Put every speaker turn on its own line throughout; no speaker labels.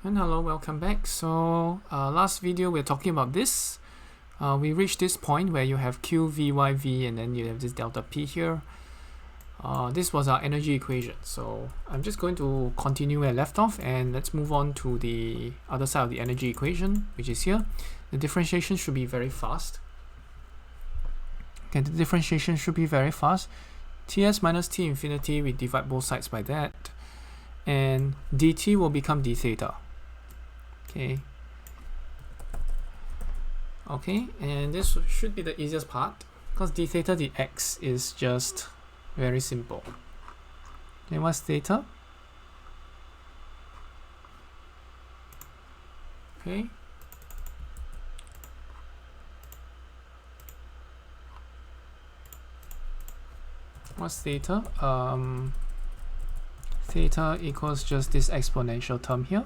And hello, welcome back. So last video we're talking about this. We reached this point where you have Q, V, Y, V, and then you have this delta P here. This was our energy equation. So I'm just going to continue where I left off, and let's move on to the other side of the energy equation, which is here. The differentiation should be very fast. Okay, the differentiation should be very fast. Ts minus T infinity, we divide both sides by that. And dt will become d theta. Okay, and this should be the easiest part because d theta dx is just very simple. Okay, what's theta? Okay. What's theta? Theta equals just this exponential term here.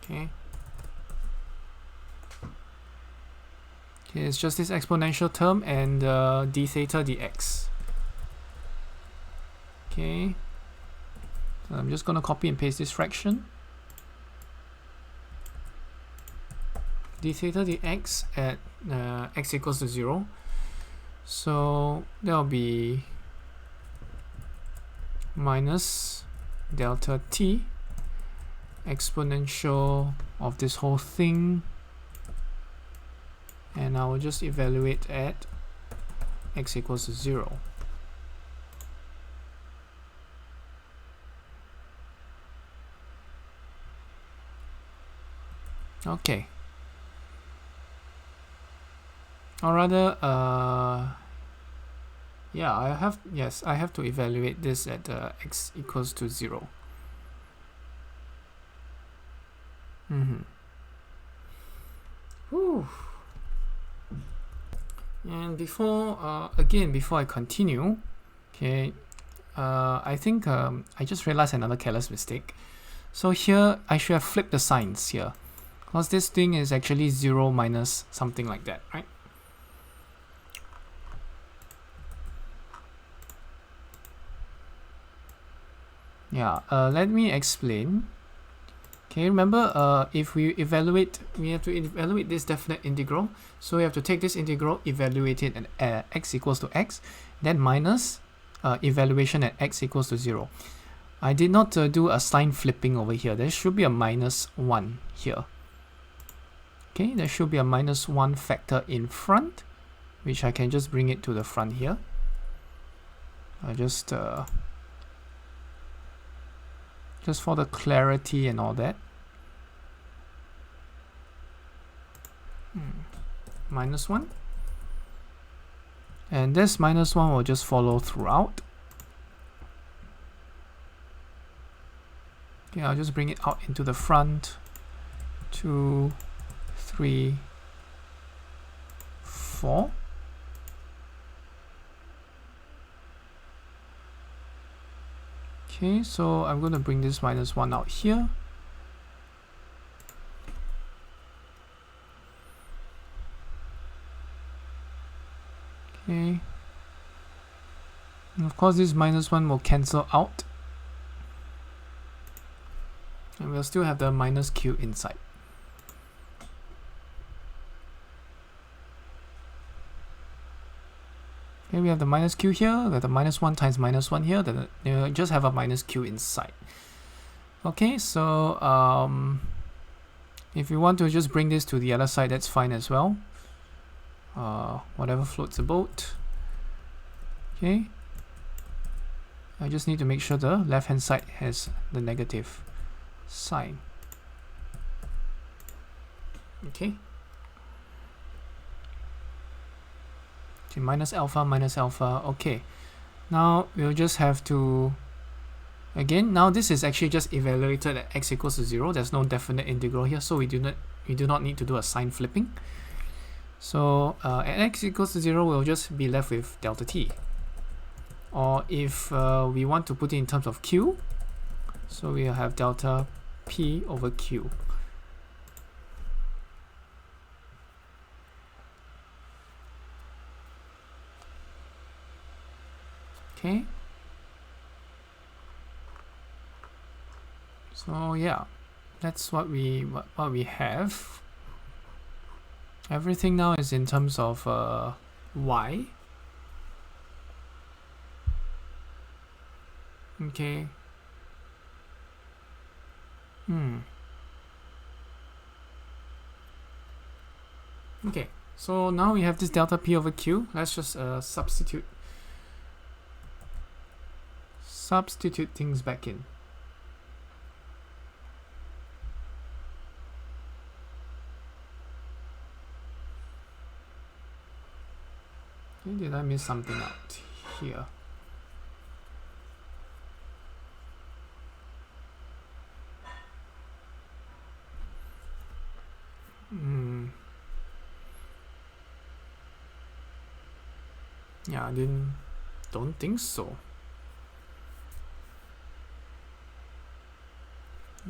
Okay, it's just this exponential term and d theta dx. Okay, so I'm just going to copy and paste this fraction. D theta dx at x equals to 0. So that'll be minus delta t exponential of this whole thing, and I will just evaluate at x equals to 0. Okay, or rather yeah, I have to evaluate this at x equals to 0. Whew. And before I continue, okay, I think I just realized another careless mistake. So here I should have flipped the signs here, because this thing is actually 0 minus something like that, right? Yeah, let me explain. Okay, remember, if we have to evaluate this definite integral. So we have to take this integral, evaluate it at x equals to x, then minus evaluation at x equals to 0. I did not do a sign flipping over here. There should be a minus 1 here. Okay, there should be a minus 1 factor in front, which I can just bring it to the front here. Just for the clarity and all that. Minus 1. And this minus 1 will just follow throughout. Okay, I'll just bring it out into the front. 2, 3, 4. Okay, so I'm going to bring this minus 1 out here. Okay. And of course, this minus 1 will cancel out. And we'll still have the minus q inside. Okay, we have the minus q here, we have the minus 1 times minus 1 here, then you just have a minus q inside. Okay, so if you want to just bring this to the other side, that's fine as well. Whatever floats the boat. Okay, I just need to make sure the left hand side has the negative sign. Okay. Okay, minus alpha. Okay, now we'll just have to, again, now this is actually just evaluated at x equals to 0. There's no definite integral here, so we do not need to do a sign flipping. So at x equals to 0, we'll just be left with delta t. Or if we want to put it in terms of q, so we'll have delta p over q. Okay. So yeah, that's what we have. Everything now is in terms of y. Okay. Okay, so now we have this delta p over q. Let's just substitute things back in. Okay, did I miss something out here? Yeah, I don't think so.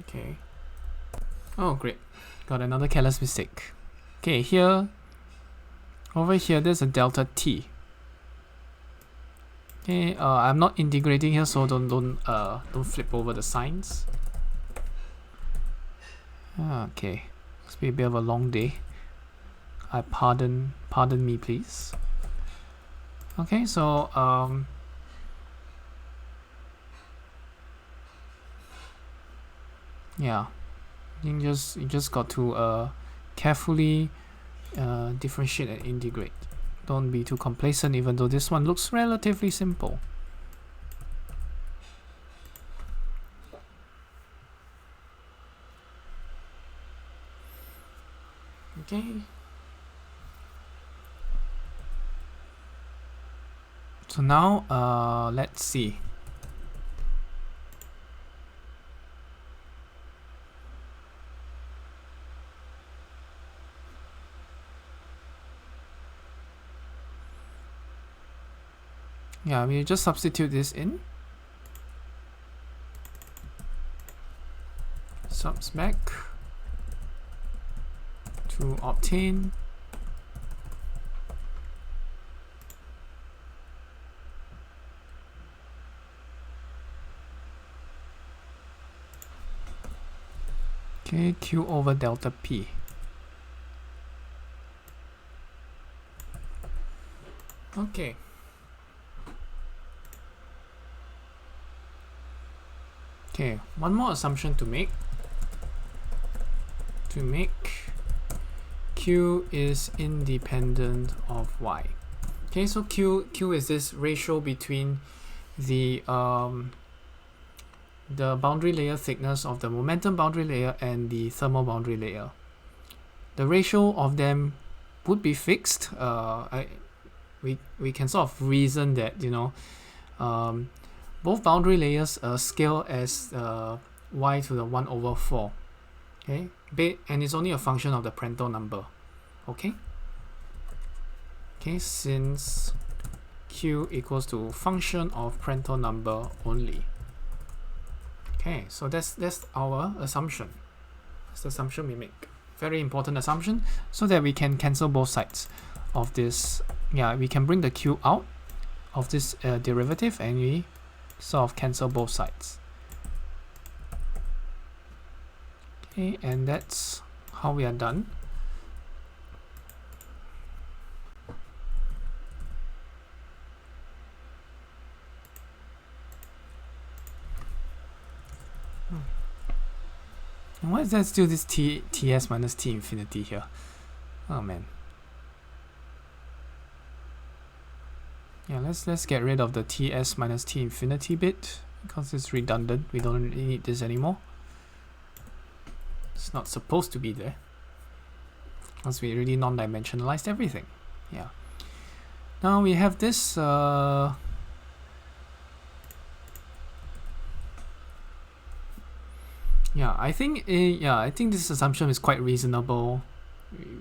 Okay. Oh, great. Got another careless mistake. Okay, here, over here, there's a delta t. Okay, I'm not integrating here, so don't flip over the signs. Okay, must be a bit of a long day. I pardon me, please. Okay, so yeah, you just got to carefully differentiate and integrate. Don't be too complacent, even though this one looks relatively simple. Okay. So now let's see. Yeah, we just substitute this in. Subs back to obtain q over delta p. Okay. Okay, one more assumption to make. Q is independent of y. Okay, so Q is this ratio between the boundary layer thickness of the momentum boundary layer and the thermal boundary layer. The ratio of them would be fixed. We can sort of reason that, you know, both boundary layers scale as y to the 1 over 4. Okay, and it's only a function of the Prandtl number. Okay, since q equals to function of Prandtl number only. Okay, so that's our assumption. That's the assumption we make. Very important assumption, so that we can cancel both sides of this. Yeah, we can bring the q out of this derivative, and we sort of cancel both sides. Okay, and that's how we are done. And why is there still this ts minus t infinity here? Oh man. Yeah, let's get rid of the ts minus t infinity bit because it's redundant. We don't really need this anymore. It's not supposed to be there, because we really non-dimensionalized everything. Yeah. Now we have this yeah, I think this assumption is quite reasonable.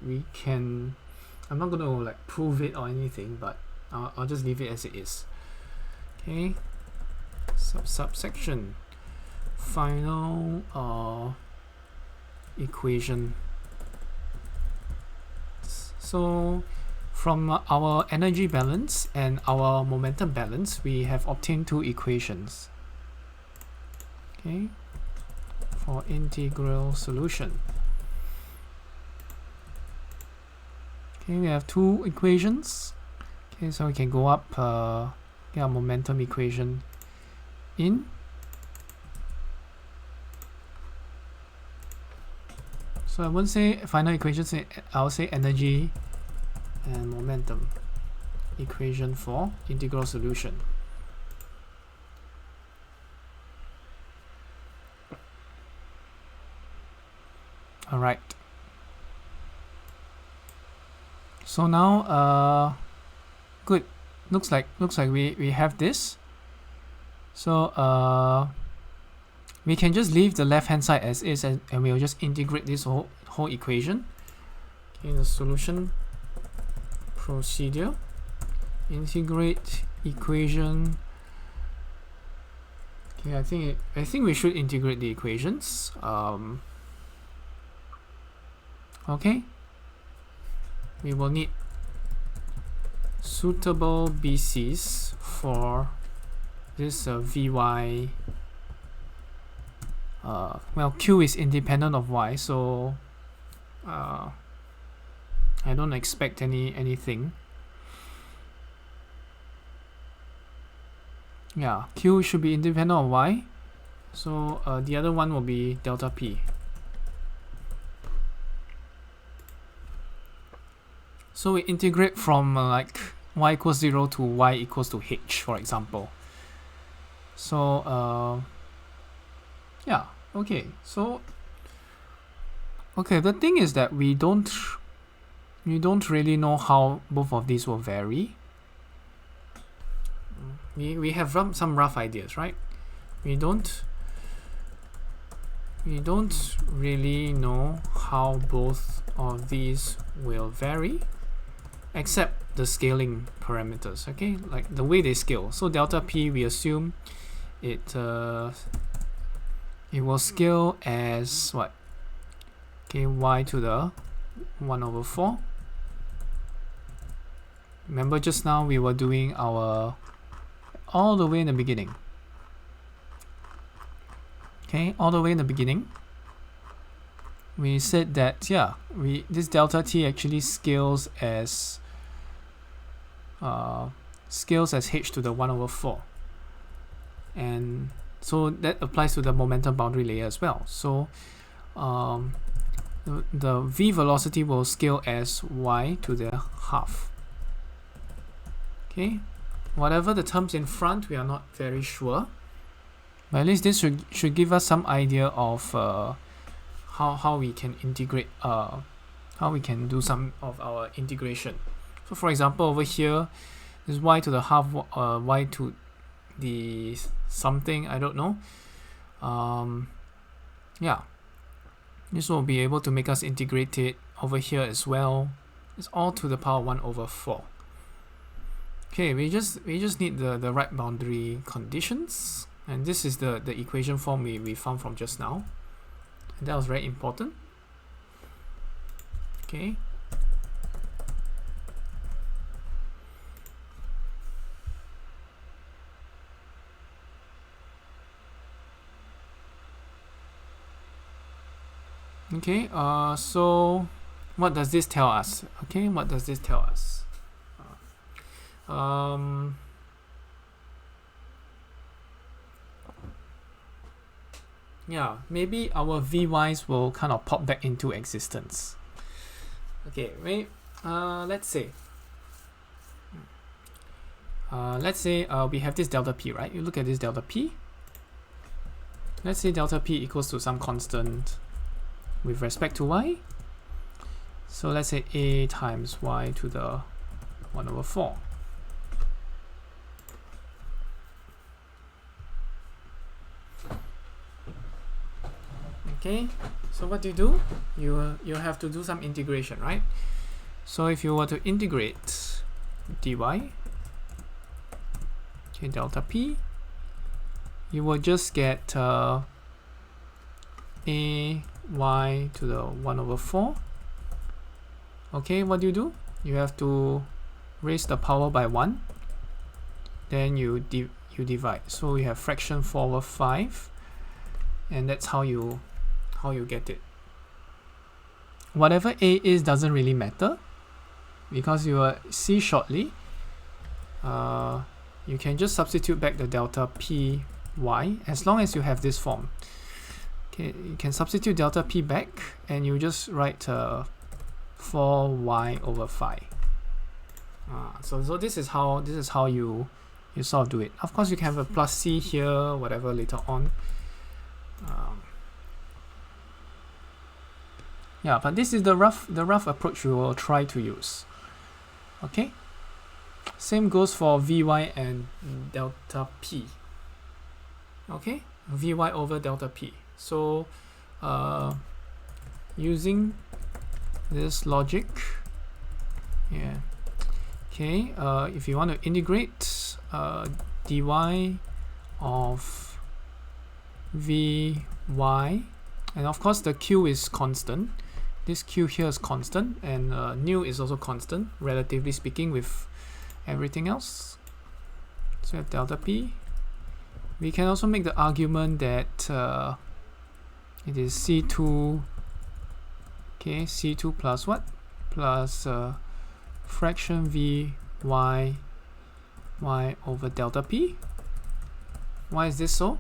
We can, I'm not going to like prove it or anything, but I'll just leave it as it is. Okay, subsection final equation. So from our energy balance and our momentum balance, we have obtained two equations. Okay, for integral solution. Okay, we have two equations. Okay, so we can go up, get our momentum equation in. So I won't say final equation, I'll say energy and momentum equation for integral solution. All right. So now, good. Looks like we have this. So we can just leave the left hand side as is, and we'll just integrate this whole equation. Okay, the solution procedure. Integrate equation. Okay, I think we should integrate the equations. Okay. We will need suitable BCs for this Vy. Well, Q is independent of Y, so I don't expect anything. Yeah, Q should be independent of Y, so the other one will be delta P. So we integrate from like y equals 0 to y equals to h, for example. So yeah, okay. So okay, the thing is that we don't really know how both of these will vary. We have some rough ideas, right? We don't really know how both of these will vary, except the scaling parameters, okay? Like the way they scale. So delta P, we assume it will scale as what? Okay, y to the 1/4. Remember just now we were doing our all the way in the beginning. Okay, all the way in the beginning, we said that this delta T actually scales as h to the 1/4, and so that applies to the momentum boundary layer as well. So the v velocity will scale as y to the half. Okay, whatever the terms in front, we are not very sure, but at least this should give us some idea of how we can integrate, how we can do some of our integration. So for example, over here, this y to the half, y to the something, I don't know. Yeah, this will be able to make us integrate it over here as well. It's all to the power 1/4. Okay, we just need the right boundary conditions, and this is the equation form we found from just now, and that was very important. Okay. Okay, so what does this tell us? Okay, what does this tell us? Yeah, maybe our Vy's will kind of pop back into existence. Okay, wait, let's say we have this delta P, right? You look at this delta P. Let's say delta P equals to some constant with respect to y. So let's say a times y to the 1/4. Okay, so what do? You have to do some integration, right? So if you were to integrate dy, okay, delta P, you will just get a y to the 1/4. Okay, what do? You have to raise the power by 1, then you divide. So you have fraction 4/5, and that's how you how you get it. Whatever A is doesn't really matter, because you will see shortly. You can just substitute back the delta P y as long as you have this form. Okay, you can substitute delta P back and you just write 4y over 5. So this is how you sort of do it. Of course, you can have a plus C here, whatever later on. Yeah, but this is the rough approach we will try to use. Okay. Same goes for Vy and delta P. Okay, Vy over delta P. So using this logic, yeah. Okay, if you want to integrate dy of Vy, and of course the q is constant. This q here is constant, and nu is also constant, relatively speaking, with everything else. So we have delta P. We can also make the argument that it is C2, okay, C2 plus what? Plus fraction V y over delta P. Why is this so?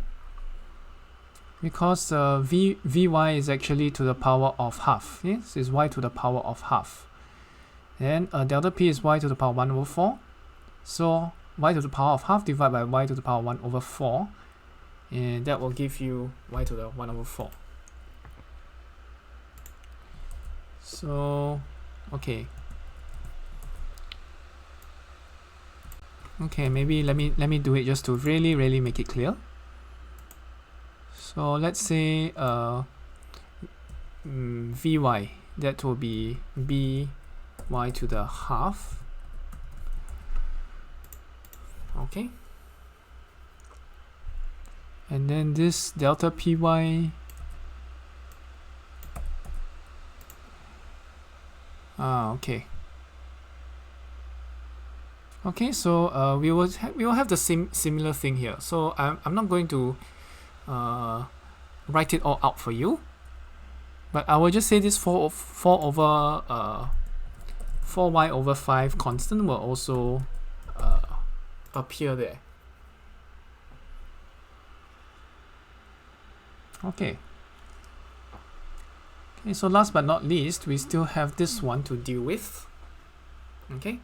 Because Vy is actually to the power of half. Yes, is y to the power of half. Then delta P is y to the power 1 over 4. So y to the power of half divided by y to the power 1 over 4. And that will give you y to the 1 over 4. So, okay. Okay, maybe let me do it just to really make it clear. So let's say Vy, that will be by to the half. Okay. And then this delta Py, okay. Okay, so we will have the similar thing here. So I'm not going to write it all out for you, but I will just say this 4y over 5 constant will also appear there. Okay. Okay, so last but not least, we still have this one to deal with. Okay,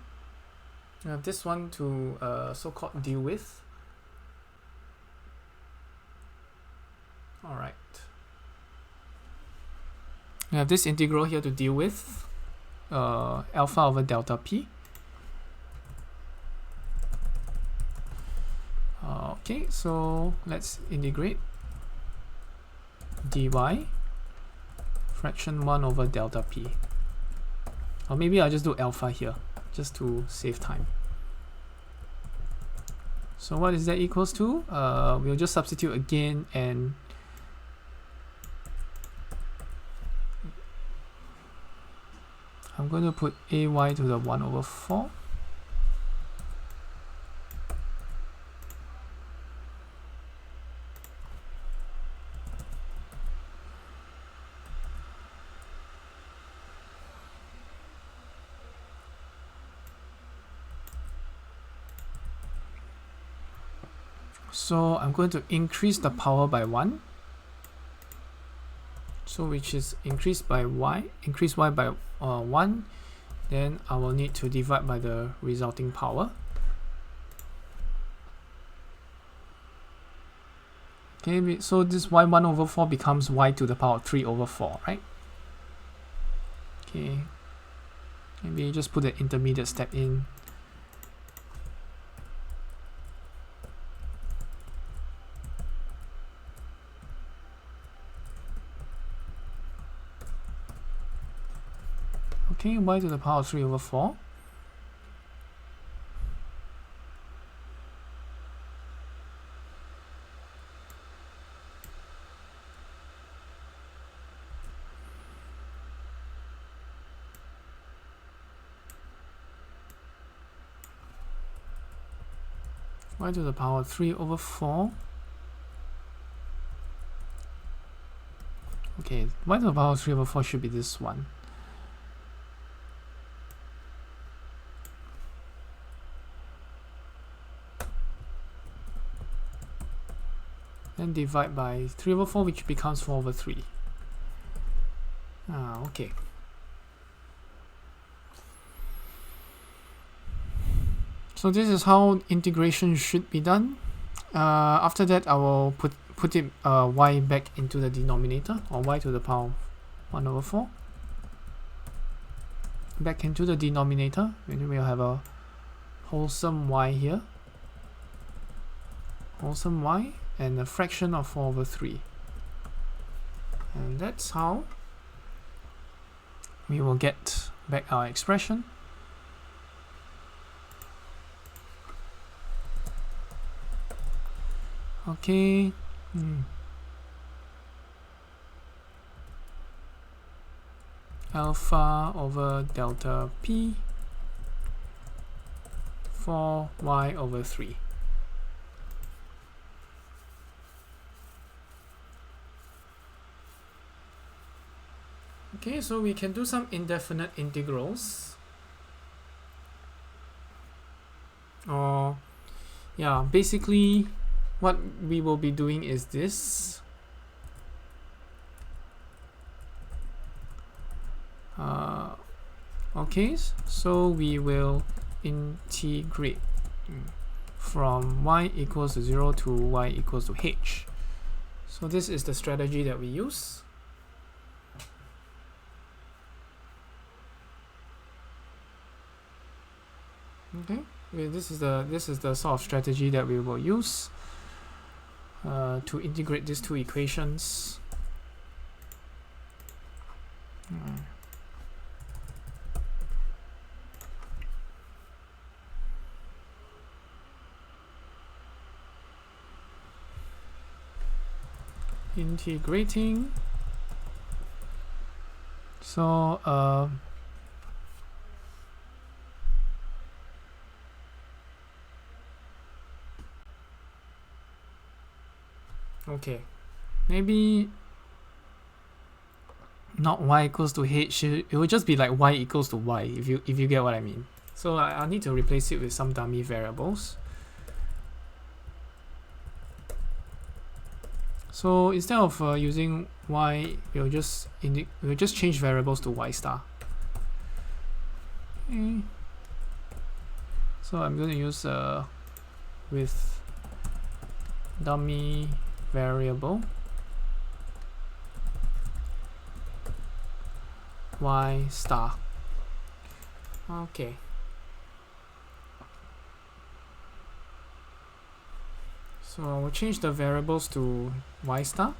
we have this one to so-called deal with. All right. We have this integral here to deal with, alpha over delta P. Okay, so let's integrate dy fraction 1 over delta P. Or maybe I'll just do alpha here, just to save time. So what is that equals to? We'll just substitute again, and I'm going to put ay to the 1 over 4. So I'm going to increase the power by 1. So which is increase y by 1. Then I will need to divide by the resulting power. Okay, so this y1 over 4 becomes y to the power 3 over 4, right? Okay, maybe just put the intermediate step in. Okay, y to the power 3 over 4. Y to the power 3 over 4. Okay, y to the power of 3/4 should be this one. Then divide by 3/4, which becomes 4/3. Okay. So this is how integration should be done. After that, I will put it y back into the denominator, or y to the power of 1/4 back into the denominator, and we'll have a wholesome y here, wholesome y, and a fraction of 4/3, and that's how we will get back our expression. Okay. Alpha over delta p for y/3. Okay, so we can do some indefinite integrals. Or, yeah, basically what we will be doing is this. Okay, so we will integrate from y equals to 0 to y equals to h. So this is the strategy that we use. Okay, this is the sort of strategy that we will use to integrate these two equations. Integrating. So okay, maybe not y equals to h, it will just be like y equals to y, if you get what I mean. So I'll need to replace it with some dummy variables. So instead of using y, we'll just change variables to y star. Okay. So I'm going to use with dummy variable y star. Okay. So I will change the variables to y star.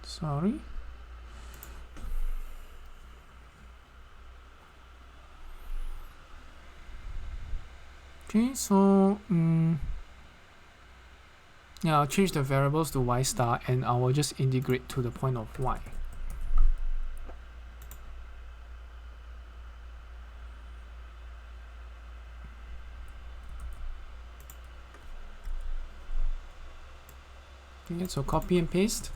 Sorry. Okay, so yeah, I'll change the variables to y star, and I will just integrate to the point of y. Okay, so copy and paste.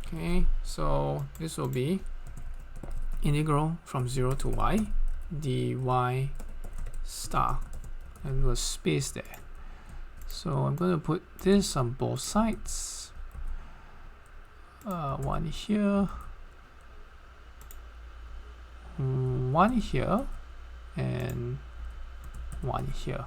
Okay, so this will be integral from 0 to y dy star, and we'll space there. So I'm going to put this on both sides. One here, one here, and one here.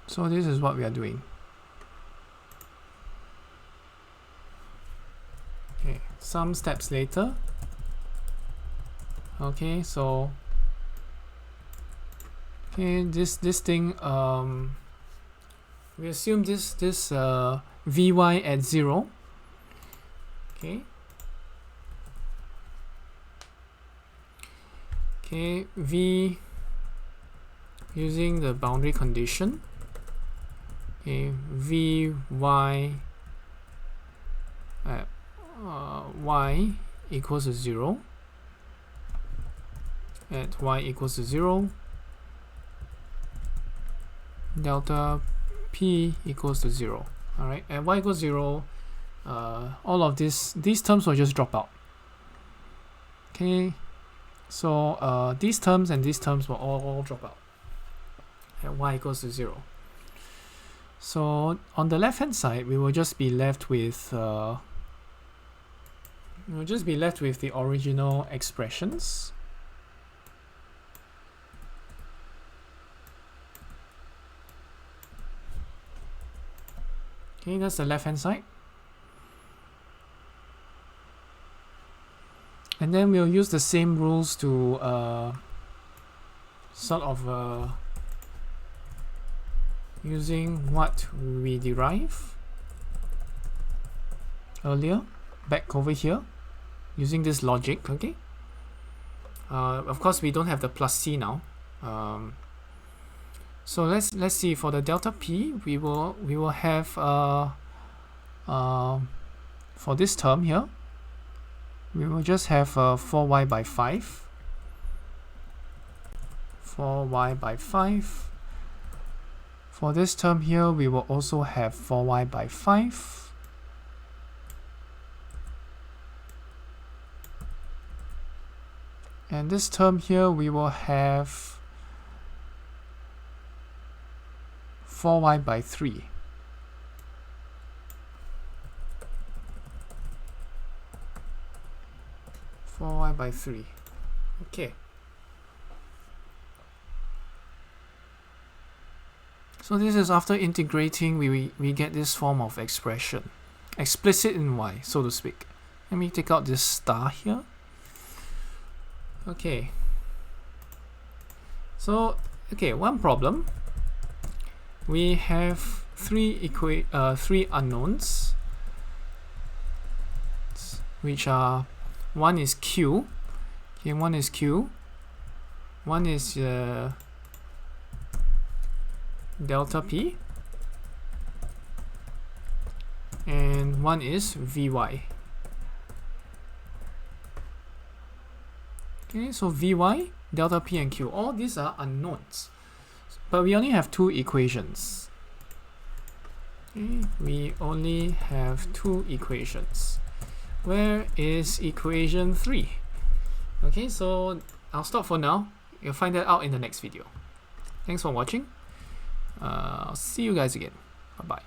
So this is what we are doing. Okay, some steps later. Okay, so okay, this thing, we assume this vy at 0. Okay. Okay, v using the boundary condition. Okay, Vy y equals to 0 at y equals to 0, delta p equals to 0. Alright, at y equals 0, all of these terms will just drop out. Okay, so these terms and these terms will all drop out at y equals to 0. So on the left hand side, we will just be left with the original expressions. Okay, that's the left hand side. And then we'll use the same rules to sort of using what we derived earlier back over here, using this logic. Okay, of course we don't have the plus c now, so let's see. For the delta p, we will have for this term here, we will just have 4y by 5. 4y by 5. For this term here, we will also have 4y by 5. And this term here, we will have 4y by 3. By 3. Okay. So this is after integrating, we get this form of expression, explicit in y, so to speak. Let me take out this star here. Okay. So, okay, one problem. We have three unknowns, which are, one is q, okay, one is q, one is delta p, and one is vy. Okay, so vy, delta p, and q, all these are unknowns, but we only have two equations. Okay, we only have two equations. Where is equation 3? Okay, so I'll stop for now. You'll find that out in the next video. Thanks for watching. I'll see you guys again. Bye bye.